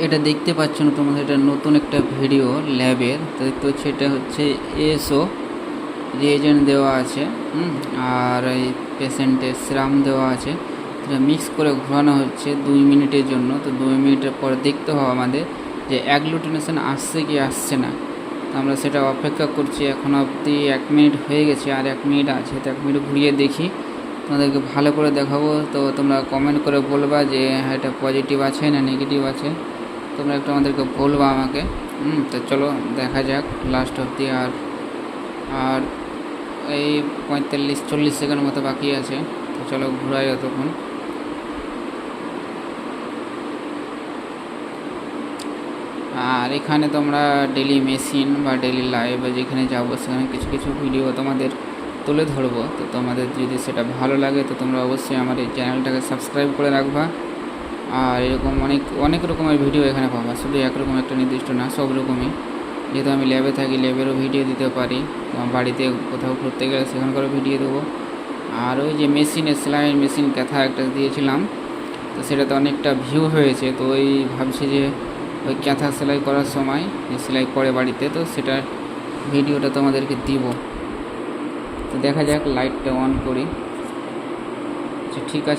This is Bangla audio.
এটা দেখতে পাচ্ছ না তোমরা, এটা নতুন একটা ভিডিও ল্যাবের। তো দেখতে হচ্ছে এটা হচ্ছে এসও রিয়েজেন্ট দেওয়া আছে, আর এই পেশেন্টের সিরাম দেওয়া আছে। এটা মিক্স করে ঘোরানো হচ্ছে 2 মিনিটের জন্য। তো 2 মিনিটের পরে দেখতে হবে আমাদের যে অ্যাগ্লুটিনেশন আসছে কি আসছে না। তো আমরা সেটা অপেক্ষা করছি। এখন অবধি 1 মিনিট হয়ে গেছে, আর 1 মিনিট আছে। তো 1 মিনিট ঘুরিয়ে দেখি, তোমাদেরকে ভালো করে দেখাবো। তো তোমরা কমেন্ট করে বলবা যে হ্যাঁ এটা পজিটিভ আছে না নেগেটিভ আছে, তোমরা একটু আমাদেরকে বলবা আমাকে। তো চলো দেখা যাক লাস্ট অবধি। আর এই 45-40 সেকেন্ড মতো বাকি আছে। তো চলো ঘুরাই ততক্ষণ। আর এখানে তোমরা ডেলি মেশিন বা ডেলি লাইভ বা যেখানে যাবো সেখানে কিছু কিছু ভিডিও তোমাদের তুলে ধরবো। তো তোমাদের যদি সেটা ভালো লাগে তো তোমরা অবশ্যই আমার এই চ্যানেলটাকে সাবস্ক্রাইব করে রাখবা। আর এরকম অনেক অনেক রকমের ভিডিও এখানে পাবা, শুধু একরকম একটা নির্দিষ্ট না, সব রকমই। যেহেতু আমি ল্যাবে থাকি, ল্যাবেরও ভিডিও দিতে পারি। তো বাড়িতে কোথাও ঘুরতে গেলে সেখানকারও ভিডিও দেবো। আর ওই যে মেশিনের সেলাই মেশিন ক্যাথা একটা দিয়েছিলাম, তো সেটাতে অনেকটা ভিউ হয়েছে। তো ওই ভাবছি যে ওই ক্যাথা সেলাই করার সময় যে সেলাই করে বাড়িতে, তো সেটার ভিডিওটা তোমাদেরকে দিব। তো দেখা যাক, লাইটটা অন করি। আচ্ছা ঠিক আছে।